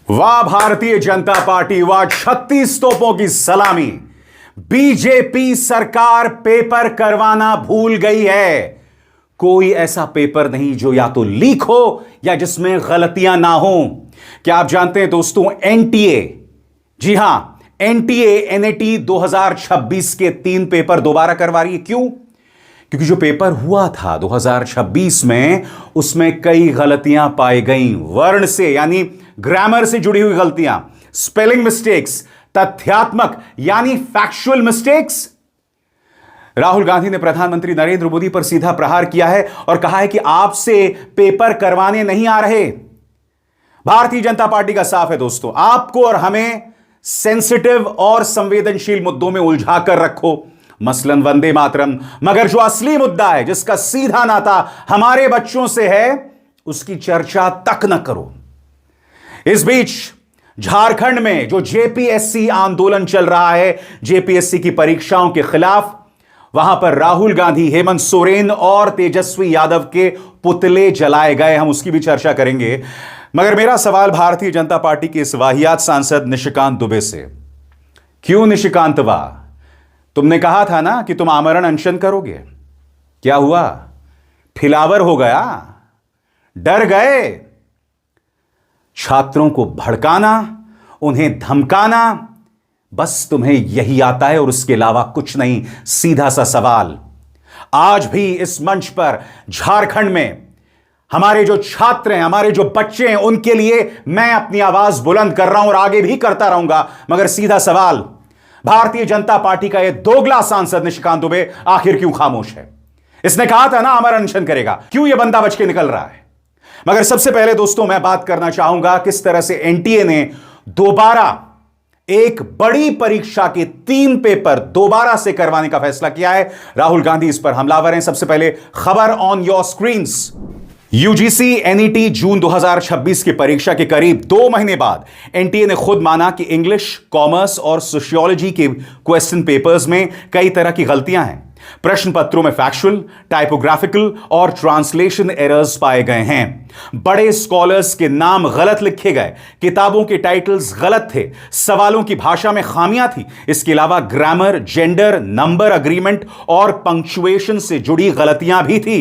वाह भारतीय जनता पार्टी, वाह 36 तोपों की सलामी। बीजेपी सरकार पेपर करवाना भूल गई है। कोई ऐसा पेपर नहीं जो या तो लीक हो या जिसमें गलतियां ना हो। क्या आप जानते हैं दोस्तों, एनटीए, जी हां, एनटीए एनएटी 2026 के 3 पेपर दोबारा करवा रही है। क्यों? क्योंकि जो पेपर हुआ था 2026 में, उसमें कई गलतियां पाई गई। वर्ण से यानी ग्रामर से जुड़ी हुई गलतियां, स्पेलिंग मिस्टेक्स, तथ्यात्मक यानी फैक्चुअल मिस्टेक्स। राहुल गांधी ने प्रधानमंत्री नरेंद्र मोदी पर सीधा प्रहार किया है और कहा है कि आपसे पेपर करवाने नहीं आ रहे। भारतीय जनता पार्टी का साफ है दोस्तों, आपको और हमें सेंसिटिव और संवेदनशील मुद्दों में उलझा कर रखो, मसलन वंदे मातरम, मगर जो असली मुद्दा है, जिसका सीधा नाता हमारे बच्चों से है, उसकी चर्चा तक न करो। इस बीच झारखंड में जो जेपीएससी आंदोलन चल रहा है, जेपीएससी की परीक्षाओं के खिलाफ, वहां पर राहुल गांधी, हेमंत सोरेन और तेजस्वी यादव के पुतले जलाए गए। हम उसकी भी चर्चा करेंगे। मगर मेरा सवाल भारतीय जनता पार्टी के इस वाहियात सांसद निशिकांत दुबे से, क्यों निशिकांत वाह, तुमने कहा था ना कि तुम आमरण अनशन करोगे, क्या हुआ? फिलावर हो गया? डर गए? छात्रों को भड़काना, उन्हें धमकाना, बस तुम्हें यही आता है और उसके अलावा कुछ नहीं। सीधा सा सवाल, आज भी इस मंच पर झारखंड में हमारे जो छात्र हैं, हमारे जो बच्चे हैं, उनके लिए मैं अपनी आवाज बुलंद कर रहा हूं और आगे भी करता रहूंगा। मगर सीधा सवाल, भारतीय जनता पार्टी का यह दोगला सांसद निशिकांत दुबे आखिर क्यों खामोश है? इसने कहा था ना आमरण अनशन करेगा, क्यों यह बंदा बच के निकल रहा है? मगर सबसे पहले दोस्तों मैं बात करना चाहूंगा किस तरह से एनटीए ने दोबारा एक बड़ी परीक्षा के 3 पेपर दोबारा से करवाने का फैसला किया है। राहुल गांधी इस पर हमलावर हैं। सबसे पहले खबर on your screens. UGC NET June 2026 की परीक्षा के करीब 2 महीने बाद एनटीए ने खुद माना कि इंग्लिश, कॉमर्स और सोशियोलॉजी के क्वेश्चन पेपर्स में कई तरह की गलतियां हैं। प्रश्न पत्रों में फैक्चुअल, टाइपोग्राफिकल और ट्रांसलेशन एरर्स पाए गए हैं। बड़े स्कॉलर्स के नाम गलत लिखे गए, किताबों के टाइटल्स गलत थे, सवालों की भाषा में खामियां थी। इसके अलावा ग्रामर, जेंडर, नंबर अग्रीमेंट और पंक्चुएशन से जुड़ी गलतियां भी थी।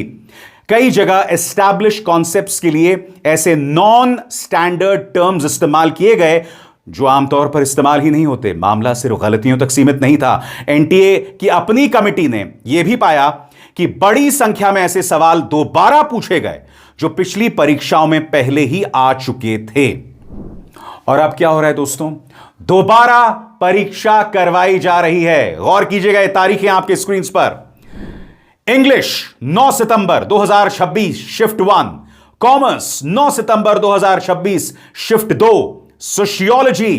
कई जगह एस्टैब्लिश कॉन्सेप्ट्स के लिए ऐसे नॉन स्टैंडर्ड टर्म्स इस्तेमाल किए गए जो आमतौर पर इस्तेमाल ही नहीं होते। मामला सिर्फ गलतियों तक सीमित नहीं था। एनटीए की अपनी कमेटी ने यह भी पाया कि बड़ी संख्या में ऐसे सवाल दोबारा पूछे गए जो पिछली परीक्षाओं में पहले ही आ चुके थे। और अब क्या हो रहा है दोस्तों? दोबारा परीक्षा करवाई जा रही है। गौर कीजिएगा, ये तारीखें आपके स्क्रीन पर। इंग्लिश 9 सितंबर 2026 शिफ्ट 1, कॉमर्स 9 सितंबर 2026 शिफ्ट 2, सोशियोलॉजी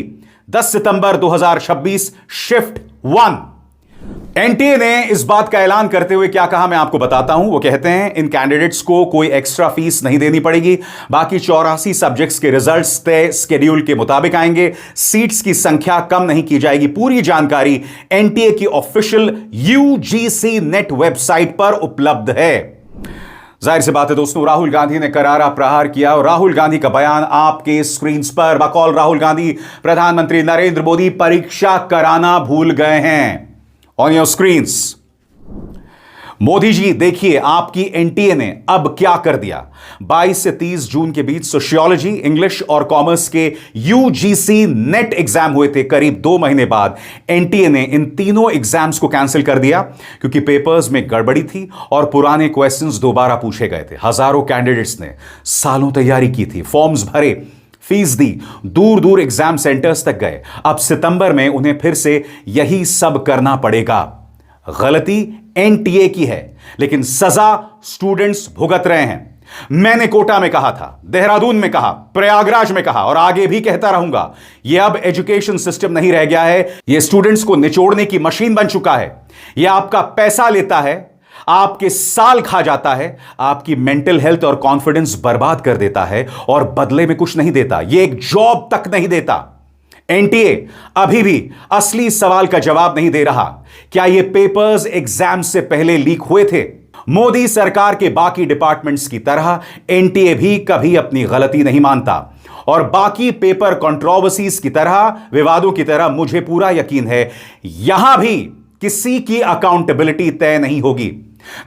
10 सितंबर 2026 शिफ्ट 1। एनटीए ने इस बात का ऐलान करते हुए क्या कहा, मैं आपको बताता हूं। वो कहते हैं इन कैंडिडेट्स को कोई एक्स्ट्रा फीस नहीं देनी पड़ेगी। बाकी 84 सब्जेक्ट्स के रिजल्ट्स तय स्केड्यूल के मुताबिक आएंगे। सीट्स की संख्या कम नहीं की जाएगी। पूरी जानकारी एनटीए की ऑफिशियल यूजीसी नेट वेबसाइट पर उपलब्ध है। जाहिर सी बात है दोस्तों, राहुल गांधी ने करारा प्रहार किया और राहुल गांधी का बयान आपके स्क्रीन पर। बकौल राहुल गांधी, प्रधानमंत्री नरेंद्र मोदी परीक्षा कराना भूल गए हैं। On your screens, Modi ji देखिए आपकी एनटीए ने अब क्या कर दिया। 22 से 30 जून के बीच सोशियोलॉजी, इंग्लिश और कॉमर्स के यूजीसी नेट एग्जाम हुए थे। करीब 2 महीने बाद एनटीए ने इन तीनों एग्जाम्स को कैंसिल कर दिया क्योंकि पेपर्स में गड़बड़ी थी और पुराने क्वेश्चंस दोबारा पूछे गए थे। हजारों कैंडिडेट्स ने सालों तैयारी की थी, फॉर्म्स भरे, फीस दी, दूर दूर एग्जाम सेंटर्स तक गए। अब सितंबर में उन्हें फिर से यही सब करना पड़ेगा। गलती एनटीए की है, लेकिन सजा स्टूडेंट्स भुगत रहे हैं। मैंने कोटा में कहा था, देहरादून में कहा, प्रयागराज में कहा और आगे भी कहता रहूंगा, यह अब एजुकेशन सिस्टम नहीं रह गया है। यह स्टूडेंट्स को निचोड़ने की मशीन बन चुका है। यह आपका पैसा लेता है, आपके साल खा जाता है, आपकी मेंटल हेल्थ और कॉन्फिडेंस बर्बाद कर देता है और बदले में कुछ नहीं देता। यह एक जॉब तक नहीं देता। एनटीए अभी भी असली सवाल का जवाब नहीं दे रहा। क्या ये पेपर्स एग्जाम से पहले लीक हुए थे? मोदी सरकार के बाकी डिपार्टमेंट्स की तरह एनटीए भी कभी अपनी गलती नहीं मानता और बाकी पेपर कंट्रोवर्सीज की तरह, विवादों की तरह, मुझे पूरा यकीन है यहां भी किसी की अकाउंटेबिलिटी तय नहीं होगी।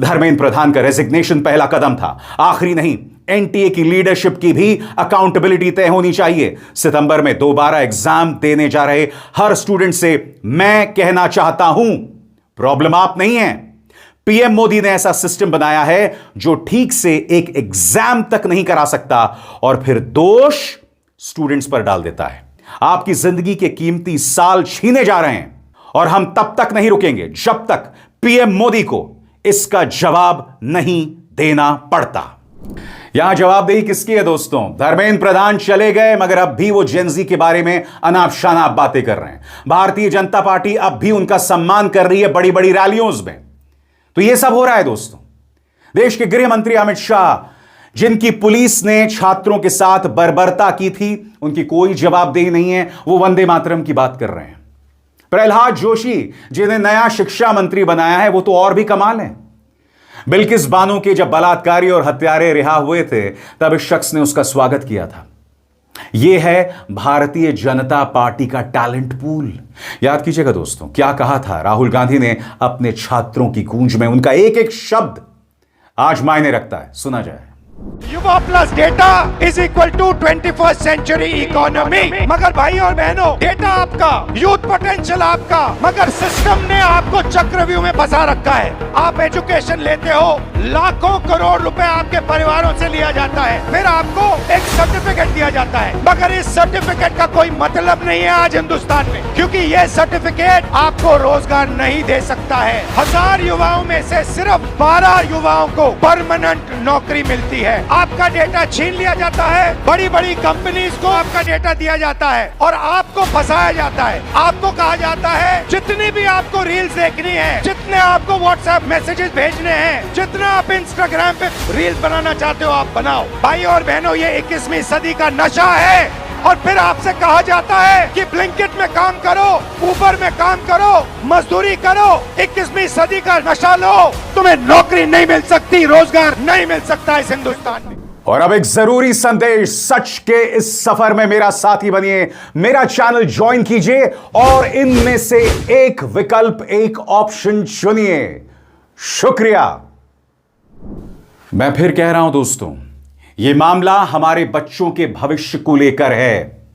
धर्मेंद्र प्रधान का रेजिग्नेशन पहला कदम था, आखिरी नहीं। एनटीए की लीडरशिप की भी अकाउंटेबिलिटी तय होनी चाहिए। सितंबर में दोबारा एग्जाम देने जा रहे हर स्टूडेंट से मैं कहना चाहता हूं, प्रॉब्लम आप नहीं है। पीएम मोदी ने ऐसा सिस्टम बनाया है जो ठीक से एक एग्जाम तक नहीं करा सकता और फिर दोष स्टूडेंट्स पर डाल देता है। आपकी जिंदगी के कीमती साल छीने जा रहे हैं और हम तब तक नहीं रुकेंगे जब तक पीएम मोदी को इसका जवाब नहीं देना पड़ता। यहां जवाबदेही किसकी है दोस्तों? धर्मेंद्र प्रधान चले गए मगर अब भी वो जेनजी के बारे में अनाप शनाप बातें कर रहे हैं। भारतीय जनता पार्टी अब भी उनका सम्मान कर रही है बड़ी बड़ी रैलियों में। तो यह सब हो रहा है दोस्तों। देश के गृह मंत्री अमित शाह, जिनकी पुलिस ने छात्रों के साथ बर्बरता की थी, उनकी कोई जवाबदेही नहीं है, वो वंदे मातरम की बात कर रहे हैं। प्रहलाद जोशी, जिन्हें नया शिक्षा मंत्री बनाया है, वो तो और भी कमाल है। बिल्किस बानो के जब बलात्कारी और हत्यारे रिहा हुए थे तब इस शख्स ने उसका स्वागत किया था। यह है भारतीय जनता पार्टी का टैलेंट पूल। याद कीजिएगा दोस्तों, क्या कहा था राहुल गांधी ने अपने छात्रों की गूंज में? उनका एक एक शब्द आज मायने रखता है, सुना जाए। युवा plus data is equal to 21st century economy. मगर भाई और बहनों, डेटा आपका, यूथ पोटेंशियल आपका, मगर सिस्टम ने आपको चक्रव्यूह में फंसा रखा है। आप एजुकेशन लेते हो, लाखों करोड़ रुपए आपके परिवारों से लिया जाता है, फिर आपको एक सर्टिफिकेट दिया जाता है, मगर इस सर्टिफिकेट का कोई मतलब नहीं है आज हिंदुस्तान में, क्योंकि ये सर्टिफिकेट आपको रोजगार नहीं दे सकता है। 1000 युवाओं में से सिर्फ 12 युवाओं को परमानेंट नौकरी मिलती है। आपका डेटा छीन लिया जाता है, बड़ी बड़ी कंपनीज को आपका डेटा दिया जाता है और आपको फंसाया जाता है। आपको कहा जाता है जितनी भी आपको रील्स देखनी है, जितने आपको व्हाट्सएप मैसेजेस भेजने हैं, जितना आप इंस्टाग्राम पे रील्स बनाना चाहते हो आप बनाओ। भाई और बहनों, ये 21वीं सदी का नशा है। और फिर आपसे कहा जाता है कि ब्लिंकिट में काम करो, ऊबर में काम करो, मजदूरी करो, 21वीं सदी का नशा लो, तुम्हें नौकरी नहीं मिल सकती, रोजगार नहीं मिल सकता इस हिंदुस्तान में। और अब एक जरूरी संदेश, सच के इस सफर में मेरा साथी बनिए, मेरा चैनल ज्वाइन कीजिए और इनमें से एक विकल्प, एक ऑप्शन चुनिए। शुक्रिया। मैं फिर कह रहा हूं दोस्तों, यह मामला हमारे बच्चों के भविष्य को लेकर है।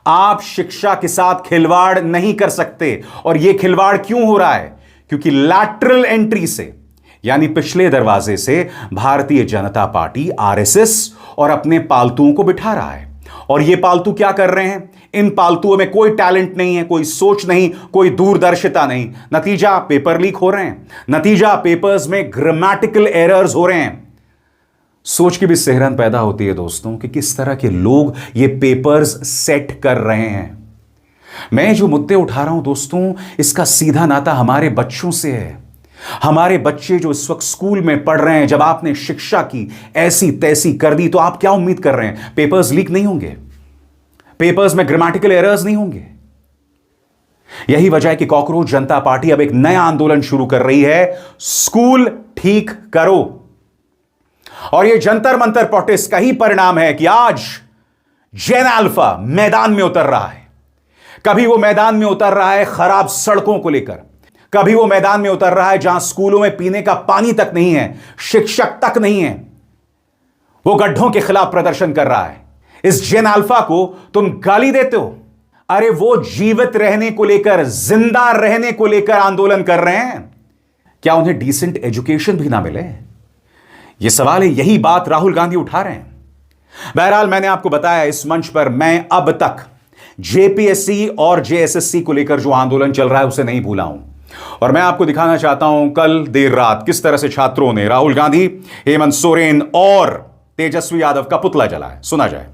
आप शिक्षा के साथ खिलवाड़ नहीं कर सकते। और यह खिलवाड़ क्यों हो रहा है? क्योंकि लैटरल एंट्री से, यानी पिछले दरवाजे से, भारतीय जनता पार्टी, आरएसएस और अपने पालतुओं को बिठा रहा है। और ये पालतू क्या कर रहे हैं? इन पालतुओं में कोई टैलेंट नहीं है, कोई सोच नहीं, कोई दूरदर्शिता नहीं। नतीजा पेपर लीक हो रहे हैं, नतीजा पेपर्स में ग्रामेटिकल एरर्स हो रहे हैं। सोच की भी सिहरन पैदा होती है दोस्तों कि किस तरह के लोग ये पेपर्स सेट कर रहे हैं। मैं जो मुद्दे उठा रहा हूं दोस्तों, इसका सीधा नाता हमारे बच्चों से है। हमारे बच्चे जो इस वक्त स्कूल में पढ़ रहे हैं, जब आपने शिक्षा की ऐसी तैसी कर दी तो आप क्या उम्मीद कर रहे हैं? पेपर्स लीक नहीं होंगे, पेपर्स में ग्रामेटिकल एरर्स नहीं होंगे। यही वजह है कि कॉकरोच जनता पार्टी अब एक नया आंदोलन शुरू कर रही है, स्कूल ठीक करो। और यह जंतर मंतर प्रोटेस्ट का ही परिणाम है कि आज जेन अल्फा मैदान में उतर रहा है। कभी वो मैदान में उतर रहा है खराब सड़कों को लेकर, कभी वो मैदान में उतर रहा है जहां स्कूलों में पीने का पानी तक नहीं है, शिक्षक तक नहीं है। वो गड्ढों के खिलाफ प्रदर्शन कर रहा है। इस जेन अल्फा को तुम गाली देते हो? अरे वो जीवित रहने को लेकर, जिंदा रहने को लेकर आंदोलन कर रहे हैं। क्या उन्हें डिसेंट एजुकेशन भी ना मिले? यह सवाल है, यही बात राहुल गांधी उठा रहे हैं। बहरहाल, मैंने आपको बताया इस मंच पर, मैं अब तक जेपीएससी और जेएसएससी को लेकर जो आंदोलन चल रहा है उसे नहीं भूला हूं। और मैं आपको दिखाना चाहता हूं कल देर रात किस तरह से छात्रों ने राहुल गांधी, हेमंत सोरेन और तेजस्वी यादव का पुतला जलाया। सुना जाए।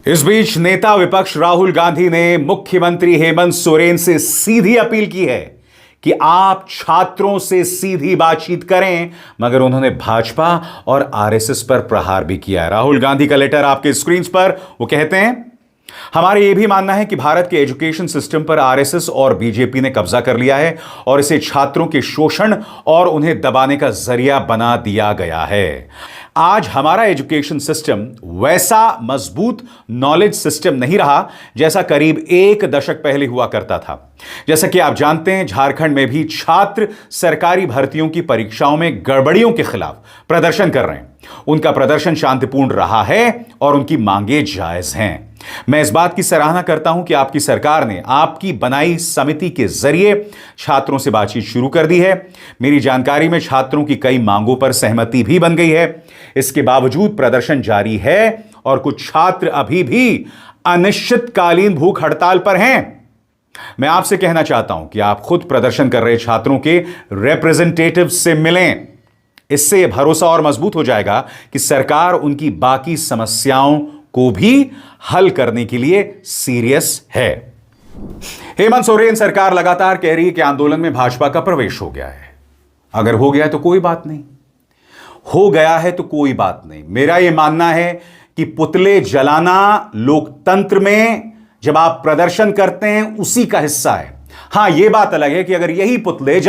इस बीच नेता विपक्ष राहुल गांधी ने मुख्यमंत्री हेमंत सोरेन से सीधी अपील की है कि आप छात्रों से सीधी बातचीत करें, मगर उन्होंने भाजपा और आरएसएस पर प्रहार भी किया है। राहुल गांधी का लेटर आपके स्क्रीन पर, वो कहते हैं, हमारा यह भी मानना है कि भारत के एजुकेशन सिस्टम पर आरएसएस और बीजेपी ने कब्जा कर लिया है और इसे छात्रों के शोषण और उन्हें दबाने का जरिया बना दिया गया है। आज हमारा एजुकेशन सिस्टम वैसा मजबूत नॉलेज सिस्टम नहीं रहा जैसा करीब एक दशक पहले हुआ करता था। जैसा कि आप जानते हैं, झारखंड में भी छात्र सरकारी भर्तियों की परीक्षाओं में गड़बड़ियों के खिलाफ प्रदर्शन कर रहे हैं। उनका प्रदर्शन शांतिपूर्ण रहा है और उनकी मांगे जायज हैं। मैं इस बात की सराहना करता हूं कि आपकी सरकार ने आपकी बनाई समिति के जरिए छात्रों से बातचीत शुरू कर दी है। मेरी जानकारी में छात्रों की कई मांगों पर सहमति भी बन गई है। इसके बावजूद प्रदर्शन जारी है और कुछ छात्र अभी भी अनिश्चितकालीन भूख हड़ताल पर हैं। मैं आपसे कहना चाहता हूं कि आप खुद प्रदर्शन कर रहे छात्रों के रिप्रेजेंटेटिव से मिलें। इससे यह भरोसा और मजबूत हो जाएगा कि सरकार उनकी बाकी समस्याओं को भी हल करने के लिए सीरियस है। हेमंत सोरेन सरकार लगातार कह रही है कि आंदोलन में भाजपा का प्रवेश हो गया है। अगर हो गया है तो कोई बात नहीं, हो गया है तो कोई बात नहीं। मेरा यह मानना है कि पुतले जलाना लोकतंत्र में जब आप प्रदर्शन करते हैं उसी का हिस्सा है। हां, यह बात अलग है कि अगर यही पुतले